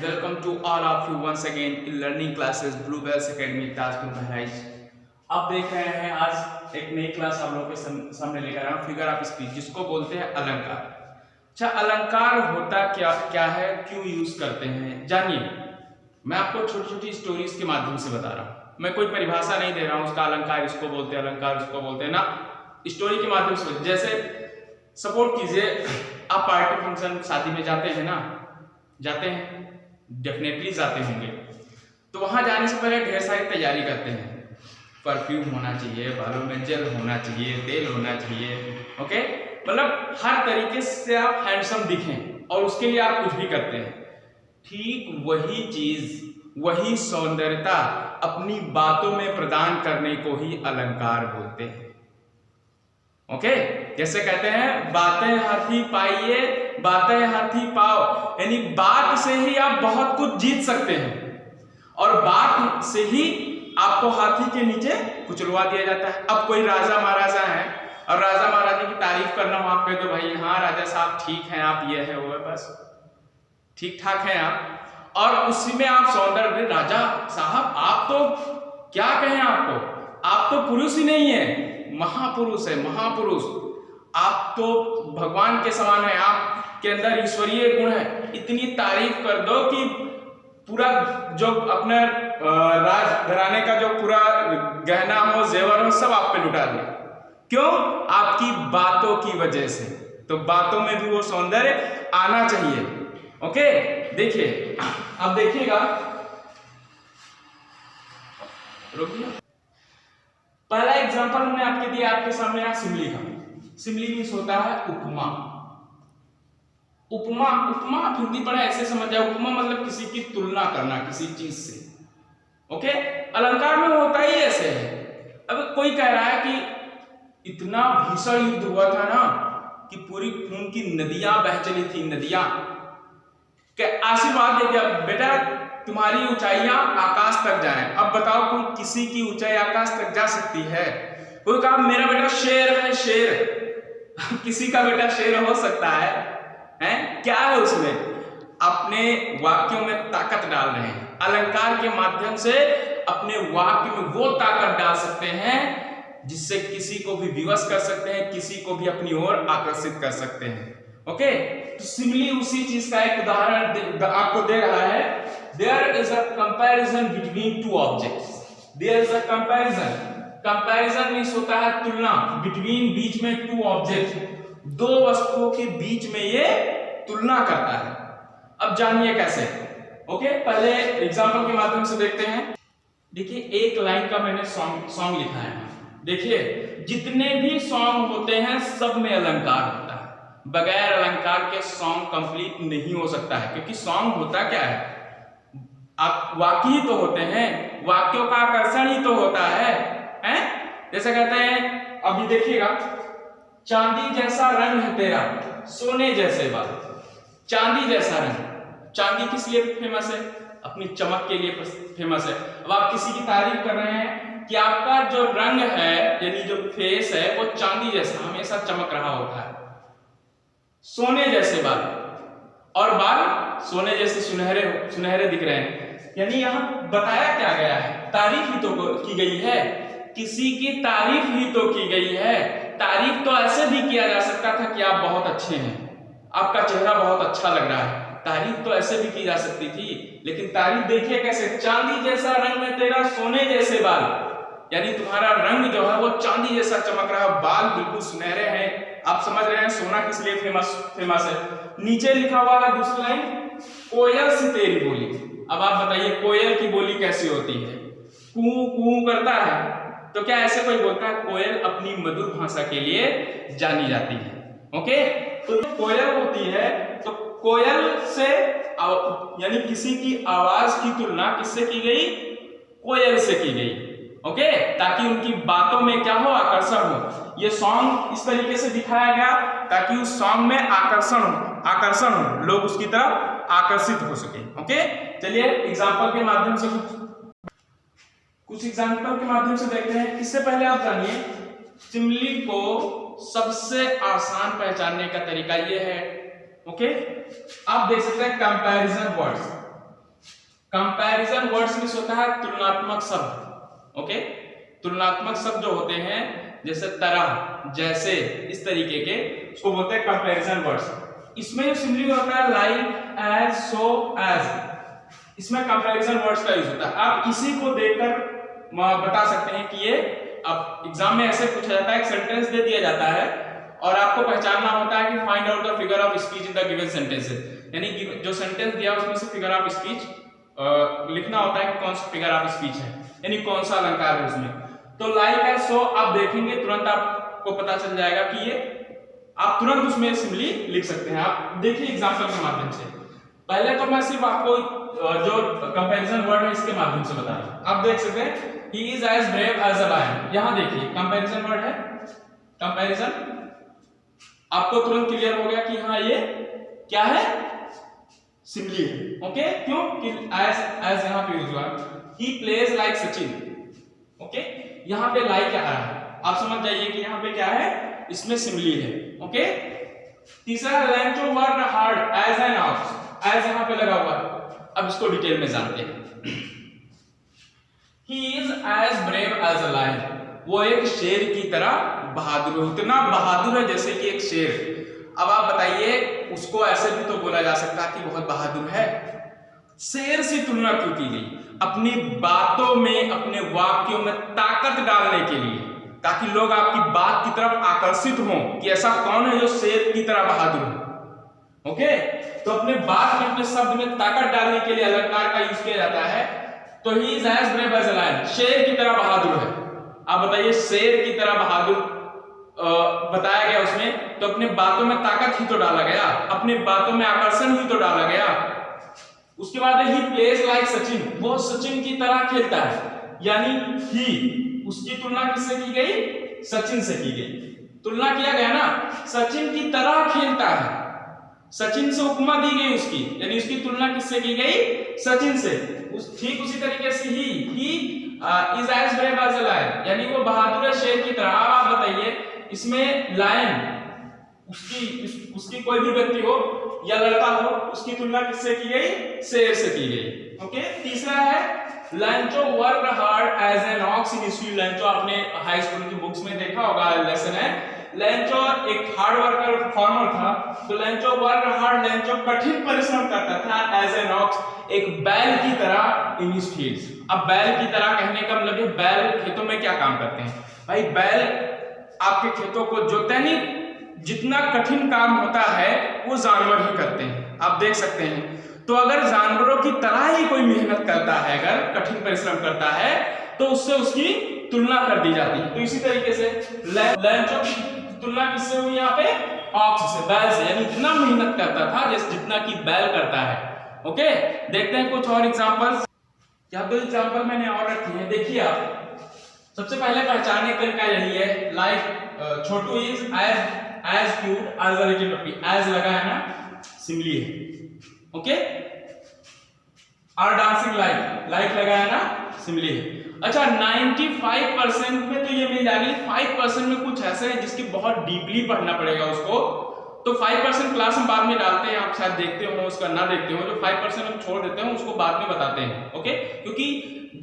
welcome to all of you once again in learning classes Bluebells Academy classroom Bahraich. अब देख रहे हैं आज एक नई क्लास आप लोगों के सामने लेकर आया हूं, फिगर ऑफ स्पीच, जिसको बोलते हैं अलंकार। अच्छा, अलंकार होता क्या है, क्यों यूज करते हैं, जानिए। मैं आपको छोटी छोटी स्टोरीज के माध्यम से बता रहा हूँ, मैं कोई परिभाषा नहीं दे रहा हूँ उसका अलंकार इसको बोलते हैं, अलंकार इसको बोलते हैं ना, स्टोरी के माध्यम से। जैसे सपोर्ट कीजिए, आप पार्टी फंक्शन शादी में जाते हैं ना, जाते हैं, डेफिनेटली जाते होंगे, तो वहां जाने से पहले ढेर सारी तैयारी करते हैं। परफ्यूम होना चाहिए, बालों में जेल होना चाहिए, तेल होना चाहिए, ओके, मतलब हर तरीके से आप हैंडसम दिखें और उसके लिए आप कुछ भी करते हैं। ठीक वही चीज, वही सौंदर्यता अपनी बातों में प्रदान करने को ही अलंकार बोलते हैं। ओके, जैसे कहते हैं बातें हाथी पाइए, बातें हाथी पाओ, यानी बात से ही आप बहुत कुछ जीत सकते हैं और बात से ही आपको हाथी के नीचे कुचलवा दिया जाता है। अब कोई राजा महाराजा है और राजा महाराजा की तारीफ करना हो, आप कह दो भाई हाँ राजा साहब ठीक हैं आप, ये है वो है, बस ठीक ठाक हैं आप, और उसी में आप सौंदर्य, राजा साहब आप तो क्या कहें आपको, आप तो पुरुष ही नहीं है, महापुरुष है, महापुरुष, आप तो भगवान के समान है, आपके अंदर ईश्वरीय गुण है, इतनी तारीफ कर दो कि पूरा जो अपने राज घराने का जो पूरा गहना हो, जेवर हो, सब आप पे लुटा दे। क्यों? आपकी बातों की वजह से। तो बातों में भी वो सौंदर्य आना चाहिए। ओके, देखिए, अब देखिएगा, रुकिए, पहला एग्जांपल हमने आपके दिया, आपके सामने यहाँ सिमली का। सिमली मीन्स होता है उपमा। उपमा, उपमा आप हिंदी पढ़ा ऐसे समझ जाए, उपमा मतलब किसी की तुलना करना किसी चीज से। ओके, अलंकार में होता ही ऐसे है। अब कोई कह रहा है कि इतना भीषण युद्ध हुआ था ना कि पूरी खून की नदियां बह चली थी, नदियां आशीर्वाद दे दिया, बेटा तुम्हारी ऊंचाइयां आकाश तक जाएं। अब बताओ, कोई किसी की ऊंचाई आकाश तक जा सकती है? कोई कहा मेरा बेटा शेर है, शेर किसी का बेटा शेर हो सकता है? हैं? क्या है उसमें? अपने वाक्यों में ताकत डाल रहे हैं, अलंकार के माध्यम से अपने वाक्य में वो ताकत डाल सकते हैं जिससे किसी को भी विवश कर सकते हैं, किसी को भी अपनी ओर आकर्षित कर सकते हैं। ओके, तो सिमिली उसी चीज का एक उदाहरण आपको दे रहा है। There is a comparison between two objects. There is a comparison, comparison means होता है तुलना, बिटवीन बीच में, टू ऑब्जेक्ट दो वस्तुओं के बीच में ये तुलना करता है। अब जानिए कैसे। ओके, पहले एग्जांपल के माध्यम से देखते हैं। देखिए, एक लाइन का मैंने सॉन्ग लिखा है। देखिए, जितने भी सॉन्ग होते हैं सब में अलंकार होता है, बगैर अलंकार के सॉन्ग कंप्लीट नहीं हो सकता है, क्योंकि सॉन्ग होता क्या है, आप वाक्य ही तो होते हैं, वाक्यों का आकर्षण ही तो होता है, हैं? जैसे कहते हैं, अभी देखिएगा, चांदी जैसा रंग है तेरा, सोने जैसे बाल। चांदी जैसा रंग, चांदी किस लिए फेमस है? अपनी चमक के लिए फेमस है। अब आप किसी की तारीफ कर रहे हैं कि आपका जो रंग है, यानी जो फेस है, वो चांदी जैसा हमेशा चमक रहा होता है। सोने जैसे बाल, और बाल सोने जैसे सुनहरे सुनहरे दिख रहे हैं, यानी यहां बताया क्या गया है? तारीफ ही तो की गई है, किसी की तारीफ ही तो की गई है। तारीफ तो ऐसे भी किया जा सकता था कि आप बहुत अच्छे हैं, आपका चेहरा बहुत अच्छा लग रहा है, तारीफ तो ऐसे भी की जा सकती थी, लेकिन तारीफ देखिए कैसे, चांदी जैसा रंग में तेरा, सोने जैसे बाल, यानी तुम्हारा रंग जो है वो चांदी जैसा चमक रहा है, बाल बिल्कुल सुनहरे हैं। आप समझ रहे हैं सोना किस लिए फेमस है। नीचे लिखा हुआ है दूसरी लाइन, कोयल से तेरी बोली। अब आप बताइए, कोयल की बोली कैसी होती है? कू कू करता है, तो क्या ऐसे कोई बोलता है? कोयल अपनी मधुर भाषा के लिए जानी जाती है। ओके, तो जो कोयल होती है, तो कोयल से यानी किसी की आवाज की तुलना किससे की गई? कोयल से की गई। ओके, ताकि उनकी बातों में क्या हो? आकर्षण हो। ये सॉन्ग इस तरीके से दिखाया गया ताकि उस सॉन्ग में आकर्षण हो, लोग उसकी तरफ आकर्षित हो सके। ओके, चलिए एग्जांपल के माध्यम से कुछ एग्जांपल के माध्यम से देखते हैं। इससे पहले आप जानिए, सिमिली को सबसे आसान पहचानने का तरीका यह है। ओके, आप देख सकते हैं कंपैरिजन वर्ड्स। कंपैरिजन वर्ड्स में होता है तुलनात्मक शब्द। ओके, तुलनात्मक शब्द जो होते हैं जैसे तरह, जैसे, इस तरीके के, उसको बोलते हैं कंपैरिजन वर्ड्स। इसमें जो सिमिली होता है लाइक, एज, सो, एज, इसमें कंपैरिजन वर्ड्स का यूज होता है। आप इसी को देखकर बता सकते हैं कि ये, अब एग्जाम में ऐसे पूछा जाता है, एक सेंटेंस दे दिया जाता है और आपको पहचानना होता है कि find out the figure of speech in the given sentences, यानी जो सेंटेंस दिया उसमें से फिगर ऑफ स्पीच लिखना होता है कि कौन सा फिगर ऑफ स्पीच है, यानी कौन सा अलंकार है उसमें। तो लाइक है, सो आप देखेंगे तुरंत आपको पता चल जाएगा कि ये, आप तुरंत उसमें सिमिली लिख सकते हैं। आप देखिए एग्जांपल के माध्यम से। पहले तो मैं सिर्फ आपको जो कंपैरिजन वर्ड है इसके माध्यम से बता रहा हूं। आप देख सकते हैं he is as brave as a lion, यहां देखिए कंपैरिजन वर्ड है, कंपैरिजन, आपको तुरंत क्लियर हो गया कि हाँ ये क्या है, सिमिली है। ओके, क्यों कि एज यहां पे यूज हुआ, he plays like Sachin. Okay, यहां पे लाइक क्या आ रहा है, आप समझ जाइए कि यहां पे क्या है, इसमें सिमिली है। ओके, तीसरा Lencho work hard as an ox, as यहां पे लगा हुआ है। अब इसको डिटेल में जानते हैं। He is as brave as a lion, वो एक शेर की तरह बहादुर है, उतना बहादुर है जैसे कि एक शेर। अब आप बताइए, उसको ऐसे भी तो बोला जा सकता है कि बहुत बहादुर है। शेर से तुलना क्यों की गई? अपनी बातों में, अपने वाक्यों में ताकत डालने के लिए, ताकि लोग आपकी बात की तरफ आकर्षित हों कि ऐसा कौन है जो शेर की तरह बहादुर है। ओके, तो अपने बात में, अपने शब्द में ताकत डालने के लिए अलंकार का यूज किया जाता है। तो he is as brave as a lion, शेर की तरह बहादुर है। आप बताइए, शेर की तरह बहादुर बताया गया उसमें, तो अपने बातों में ताकत ही तो डाला गया, अपने बातों में आकर्षण ही तो डाला गया। उसके बाद ही प्लेज लाइक सचिन, वो सचिन की तरह खेलता है, यानी ही, उसकी तुलना किससे की गई? सचिन से की गई। तुलना किया गया ना, सचिन की तरह खेलता है, सचिन से उपमा दी गई उसकी, यानी उसकी तुलना किससे की गई? सचिन से। ठीक उसी तरीके से he is as brave as a lion, यानी वो बहादुर है शेर की तरह। अब आप बताइए, इसमें लायन, उसकी कोई भी व्यक्ति हो या लड़का हो, उसकी तुलना किससे की गई? शेर से की गई। ओके, तीसरा है Lencho work hard as an ox in school. Lencho आपने हाई स्कूल की बुक्स में देखा होगा, लेसन है। लेंचो एक हार्ड वर्कर फार्मर था, तो लेंचो वर्क हार्ड, लेंचो कठिन परिश्रम करता था एज एन ऑक्स, एक बैल की तरह इन हिज फील्ड्स। अब बैल की तरह कहने का मतलब है, बैल खेतों में क्या काम करते हैं? भाई बैल आपके खेतों को जोतते हैं, जितना कठिन काम होता है वो जानवर ही करते हैं, आप देख सकते हैं। तो अगर जानवरों की तरह ही कोई मेहनत करता है, अगर कठिन परिश्रम करता है, तो उससे उसकी तुलना कर दी जाती है। तो इसी तरीके से लेंचो की तुलना किससे हुई यहाँ पे? ऑक्स से, बैल से, यानी इतना मेहनत करता था जैसे जितना कि बैल करता है। ओके, देखते हैं कुछ और एग्जांपल्स। क्या दो एग्जांपल मैंने और रखे हैं, देखिए आप। सबसे पहले पहचानने का तरीका यही है, like Chhotu is as cute as a little puppy, as लगा है ना, सिमिली है। ओके, आर डांसिंग लाइक लगा है ना, सिमिली है। अच्छा, 95% में तो ये मिल जाएगी, 5% में कुछ ऐसे हैं जिसकी बहुत डीपली पढ़ना पड़ेगा उसको। तो 5% क्लास में बाद में डालते हैं, आप शायद देखते हो, उसका ना देखते हो, जो 5% हम छोड़ देते हैं उसको बाद में बताते हैं। ओके, क्योंकि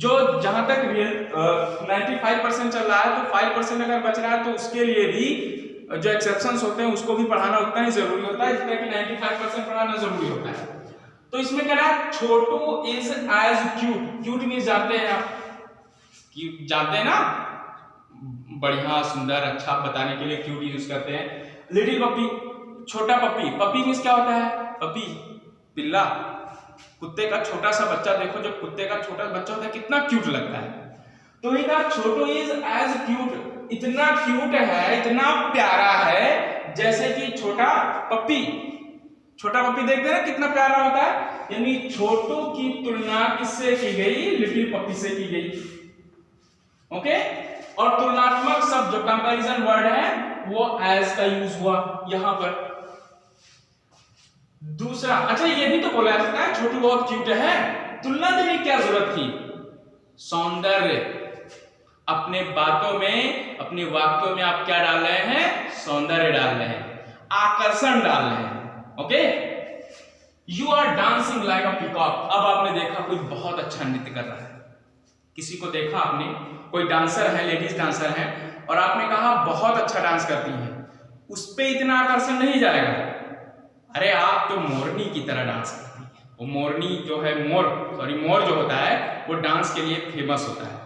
जो जहां तक 95% चल रहा है, तो 5% अगर बच रहा है तो उसके लिए भी जो एक्सेप्शंस होते हैं उसको भी पढ़ाना उतना ही जरूरी होता है जितना कि 95% पढ़ाना जरूरी होता है। तो इसमें कह रहा है Chhotu is as cute, cute means जानते हैं आप, जानते हैं ना, बढ़िया, सुंदर, अच्छा बताने के लिए क्यूट यूज करते हैं। लिटिल पपी, छोटा पपी, पपी मींस क्या होता है? पपी, पिल्ला, कुत्ते का छोटा सा बच्चा। देखो जब कुत्ते का छोटा बच्चा होता है कितना क्यूट लगता है। तो ये छोटू इज एज क्यूट, इतना क्यूट है, इतना प्यारा है जैसे कि छोटा पपी। छोटा पपी देखते हैं ना कितना प्यारा होता है, यानी छोटू की तुलना किससे की गई? लिटिल पपी से की गई। ओके, और तुलनात्मक शब्द जो कंपैरिजन वर्ड है वो एज का यूज हुआ यहां पर। दूसरा, अच्छा ये भी तो बोला जाता है छोटू बहुत क्यूट है, तुलना देने की क्या जरूरत थी? सौंदर्य, अपने बातों में, अपने वाक्यों में आप क्या डाल रहे हैं? सौंदर्य डाल रहे हैं, आकर्षण डाल रहे हैं। Okay, you are dancing like a peacock. अब आपने देखा कोई बहुत अच्छा नृत्य कर रहा है, किसी को देखा आपने, कोई डांसर है, लेडीज डांसर है, और आपने कहा बहुत अच्छा डांस करती है, उस पे इतना आकर्षण नहीं जाएगा। अरे आप तो मोरनी की तरह डांस करती है। वो मोरनी जो है, मोर जो होता है वो डांस के लिए फेमस होता है।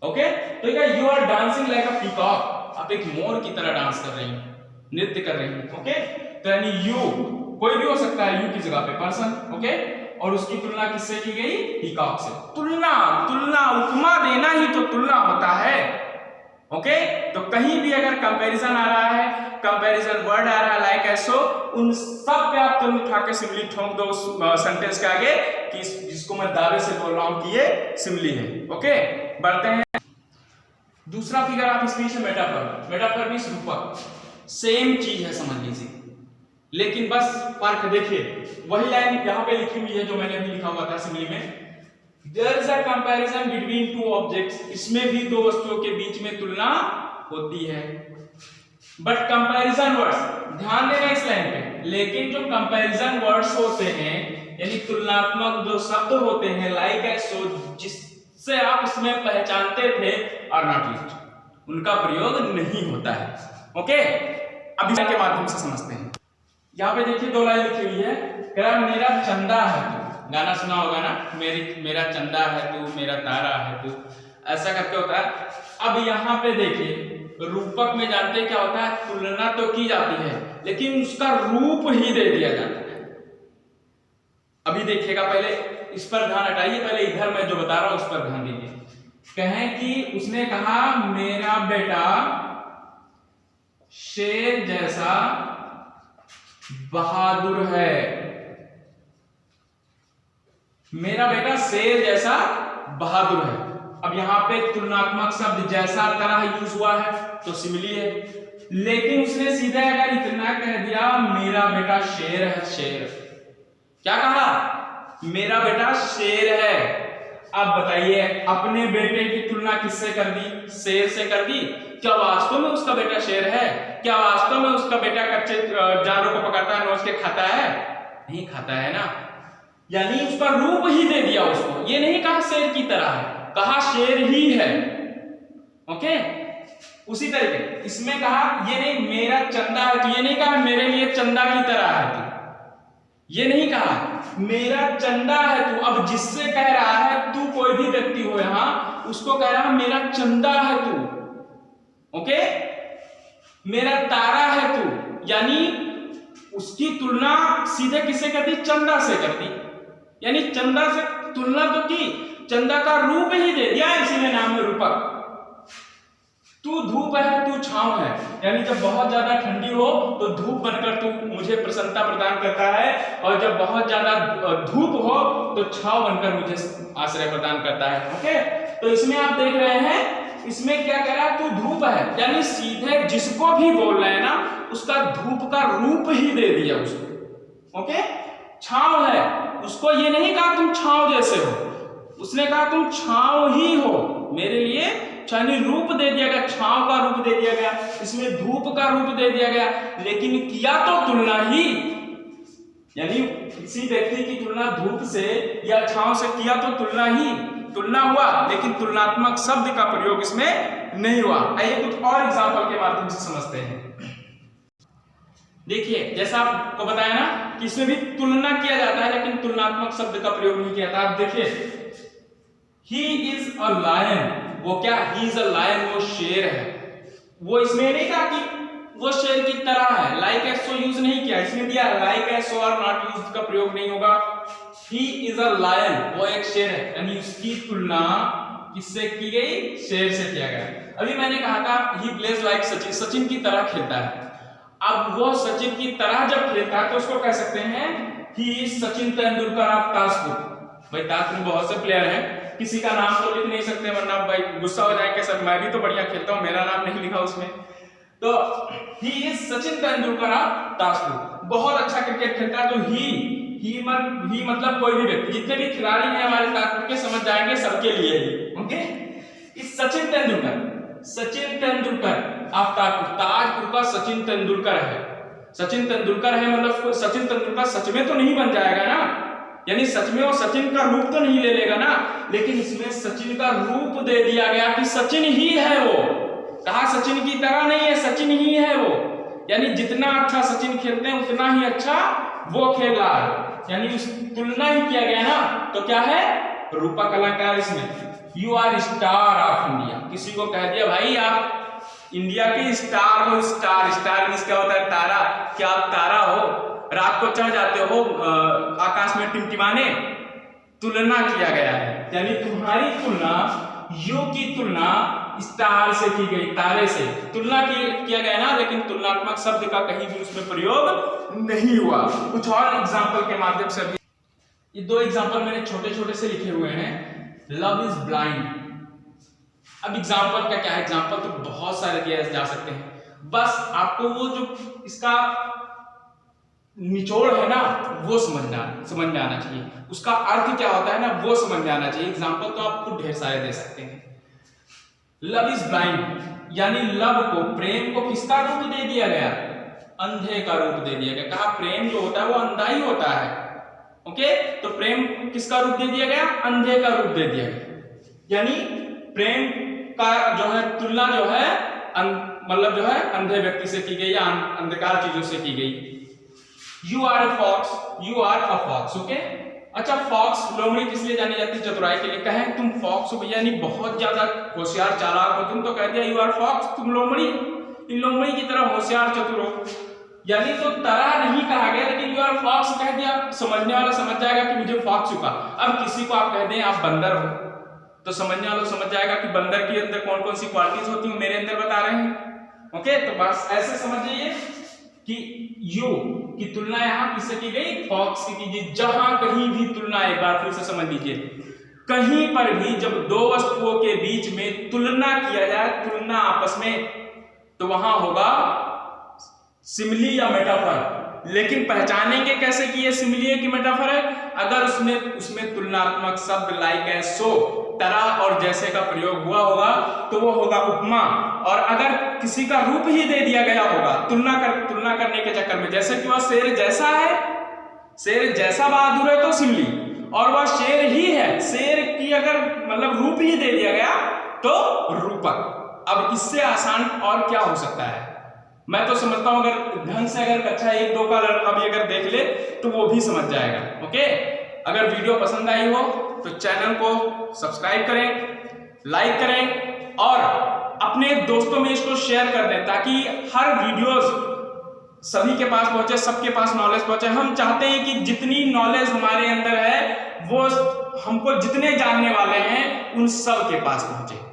ओके, तो you are dancing like a peacock, आप एक मोर की तरह डांस कर रही हैं, नृत्य कर रही हैं। ओके, तो यानी यू कोई भी हो सकता है, यू की जगह पे पर्सन। ओके, और उसकी तुलना किससे की गई? पीकॉक से। तुलना उपमा देना ही तो तुलना होता है। ओके, तो कहीं भी अगर कंपैरिजन आ रहा है, कंपैरिजन वर्ड आ रहा है लाइक ऐसो, उन सब पे आप तुम उठा के सिमली ठोक दो उस सेंटेंस के आगे कि जिसको मैं दावे से बोल रहा हूं कि ये सिमली है। ओके, बढ़ते हैं। दूसरा फिगर आप स्पीच है मेटाफर मींस रूपक, सेम चीज है समझ लीजिए, लेकिन बस फर्क देखिए, वही लाइन यहां पे लिखी हुई है जो मैंने अभी लिखा हुआ था सिमली में, there is a comparison between two objects, इसमें भी दो वस्तुओं के बीच में तुलना होती है। बट कंपैरिजन वर्ड्स, ध्यान देना इस लाइन पे, लेकिन जो कंपैरिजन वर्ड्स होते हैं यानी तुलनात्मक जो शब्द होते हैं लाइक ऐसो, जिससे आप इसमें पहचानते थे और नॉट यूज्ड, उनका प्रयोग नहीं होता है। ओके, अब इसके माध्यम से समझते हैं। यहाँ पे देखिए दो लाइन लिखी हुई है, कह रहा मेरा चंदा है तू, गाना सुना होगा ना, मेरा चंदा है तू, मेरा तारा है तू, ऐसा करके होता है। अब यहाँ पे देखिए रूपक में जानते हैं क्या होता है, तुलना तो की जाती है लेकिन उसका रूप ही दे दिया जाता है। अभी देखिएगा, पहले इस पर ध्यान हटाइए, पहले इधर मैं जो बता रहा हूं उस पर ध्यान दीजिए। कहें कि उसने कहा मेरा बेटा शेर जैसा बहादुर है, मेरा बेटा शेर जैसा बहादुर है। अब यहां पे तुलनात्मक शब्द जैसा तरह यूज हुआ है तो सिमिली है, लेकिन उसने सीधे अगर इतना कह दिया मेरा बेटा शेर है, शेर क्या कहा, मेरा बेटा शेर है। अब बताइए अपने बेटे की तुलना किससे कर दी? शेर से कर दी। क्या वास्तव में उसका बेटा शेर है? क्या वास्तव में उसका बेटा कच्चे जानवरों को पकड़ता है, नोच के खाता है? नहीं खाता है ना, यानी उसका रूप ही दे दिया उसको। ये नहीं कहा शेर की तरह है, कहा शेर ही है। ओके, उसी तरीके इसमें कहा ये नहीं मेरा चंदा है तो ये नहीं कहा मेरे लिए चंदा की तरह है तू, ये नहीं कहा मेरा चंदा है तू। अब जिससे कह रहा है तू, कोई भी व्यक्ति हो यहां, उसको कह रहा है मेरा चंदा है तू। ओके, मेरा तारा है तू, यानी उसकी तुलना सीधे किससे कर दी? चंदा से कर दी, यानी चंदा से तुलना तो की, चंदा का रूप ही दे दिया, इसीलिए नाम है रूपक। तू धूप है, तू छांव है, यानी जब बहुत ज्यादा ठंडी हो तो धूप बनकर तू मुझे प्रसन्नता प्रदान करता है, और जब बहुत ज्यादा धूप हो तो छांव बनकर मुझे आश्रय प्रदान करता है। ओके, तो इसमें आप देख रहे हैं इसमें क्या कह रहा है, तू धूप है, यानी सीधे जिसको भी बोल रहे हैं ना उसका धूप का रूप ही दे दिया उसको। ओके, छांव है, उसको ये नहीं कहा तुम छांव जैसे हो, उसने कहा तुम छांव ही हो मेरे लिए, यानी रूप दे दिया गया, छांव का रूप दे दिया गया, इसमें धूप का रूप दे दिया गया, लेकिन किया तो तुलना ही, यानी किसी व्यक्ति की तुलना धूप से या छांव से किया तो तुलना हुआ, लेकिन तुलनात्मक शब्द का प्रयोग इसमें नहीं हुआ। आइए कुछ और एग्जांपल के माध्यम से समझते हैं। देखिए जैसा आपको बताया ना कि इसमें भी तुलना किया जाता है लेकिन तुलनात्मक शब्द का प्रयोग नहीं किया था। आप देखिए ही इज अ लायन, वो क्या, ही इज अ लायन, वो शेर है, वो इसमें नहीं कहा कि वो शेर की तरह है, लाइक एसो यूज नहीं किया, इसमें दिया लाइक एसो और नॉट यूज का प्रयोग नहीं होगा। ही इज अ लायन, वो एक शेर है, यानी उसकी तुलना किससे की गई? शेर से किया गया। अभी मैंने कहा था he plays like Sachin, Sachin की तरह खेलता है। अब वो सचिन की तरह जब खेलता है तो उसको कह सकते हैं he is Sachin Tendulkar of Tajpur. भाई ताजपुर में बहुत से प्लेयर हैं, किसी का नाम तो लिख नहीं सकते वरना भाई गुस्सा हो जाएंगे सर, मैं भी तो बढ़िया खेलता हूं, मेरा नाम नहीं लिखा उसमें। तो he is Sachin Tendulkar of Tajpur, बहुत अच्छा क्रिकेट खेलता है। तो ही मतलब कोई भी व्यक्ति, जितने भी खिलाड़ी हैं हमारे ताजपुर के समझ जाएंगे सबके लिए ही। ओके, इस सचिन तेंदुलकर ऑफ ताजपुर, ताजपुर का सचिन तेंदुलकर है। सचिन तेंदुलकर है, मतलब सचिन तेंदुलकर सच में तो नहीं बन जाएगा ना, यानी सच में वो सचिन का रूप तो नहीं ले लेगा ना, लेकिन इसमें सचिन का रूप दे दिया गया कि सचिन ही है वो। कहा सचिन की तरह नहीं है, सचिन ही है वो, यानी जितना अच्छा सचिन खेलते हैं उतना ही अच्छा वो खेल रहा है, यानी उस तुलना ही किया गया ना। तो क्या है रूपक अलंकार इसमें, you are star of India, किसी को कह दिया भाई आप इंडिया के स्टार हो। स्टार, स्टार मींस क्या होता है तारा, क्या आप तारा हो, रात को चढ़ जाते हो आकाश में टिमटिमाने, तुलना किया गया है, यानी तुम्हारी तुलना, यू की तुलना स्टार से की गई, तारे से तुलना किया गया ना, लेकिन तुलनात्मक शब्द का कहीं भी उसमें प्रयोग नहीं हुआ। कुछ और एग्जाम्पल के माध्यम से अभी ये दो एग्जाम्पल मैंने छोटे छोटे से लिखे हुए हैं। लव इज ब्लाइंड, अब एग्जाम्पल का क्या है, एग्जाम्पल तो बहुत सारे दिए जा सकते हैं, बस आपको वो जो इसका निचोड़ है ना वो समझ में आना चाहिए, उसका अर्थ क्या होता है ना वो समझ में आना चाहिए। एग्जाम्पल तो आपको ढेर सारे दे सकते हैं। लव इज ब्लाइंड, यानी लव को, प्रेम को किसका रूप दे दिया गया, अंधे का रूप दे दिया गया। कहा प्रेम जो होता है वो अंधा ही होता है, ओके, तो प्रेम किसका रूप दे दिया गया, अंधे का रूप दे दिया गया, यानी प्रेम का जो है तुलना जो है मतलब जो है अंधे व्यक्ति से की गई या अंधकार चीजों से की गई। You are a fox, you are a fox, okay. अच्छा, फॉक्स लोमड़ी किस लिए जानी जाती है, चतुराई के लिए। कहें तुम फॉक्स हो भैया, यानी बहुत ज्यादा होशियार चालाक हो तुम, तो कह दिया यू आर फॉक्स, तुम लोमड़ी, इन लोमड़ी की तरह होशियार चतुर हो, यानी तो तरह नहीं कहा गया, लेकिन यू आर फॉक्स कह दिया, समझने वाला समझ जाएगा कि मुझे फॉक्स चुका। अब किसी को आप कह दें आप बंदर हो, तो समझने वाला समझ जाएगा कि बंदर के अंदर कौन कौन सी क्वालिटीज होती है, मेरे अंदर बता रहे हैं, ओके। तो बस ऐसे समझ जाइए कि यू की तुलना यहां किससे की गई, फॉक्स की कीजिए। जहां कहीं भी तुलना, एक बार फिर से समझ लीजिए, कहीं पर भी जब दो वस्तुओं के बीच में तुलना किया जाए, तुलना आपस में, तो वहां होगा सिमिली या मेटाफर। लेकिन पहचानेंगे कैसे कि ये सिमिली है कि मेटाफर है, अगर उसमें तुलनात्मक शब्द लाइक है, सो, तरह और जैसे का प्रयोग हुआ होगा तो वो होगा उपमा। और अगर किसी का रूप ही दे दिया गया होगा तुलना करने के चक्कर में, जैसे कि वह शेर जैसा है, शेर जैसा बहादुर है तो सिमली, और वह शेर ही है, शेर की अगर मतलब रूप ही दे दिया गया तो रूपक। अब इससे आसान और क्या हो सकता है, मैं तो समझता हूं अगर ढंग से अगर कक्षा 1-2 का लड़का भी अगर देख ले तो वो भी समझ जाएगा, ओके। अगर वीडियो पसंद आई हो तो चैनल को सब्सक्राइब करें, लाइक करें और अपने दोस्तों में इसको शेयर कर दें, ताकि हर वीडियोस सभी के पास पहुंचे, सबके पास नॉलेज पहुंचे। हम चाहते हैं कि जितनी नॉलेज हमारे अंदर है वो हमको जितने जानने वाले हैं उन सब के पास पहुंचे।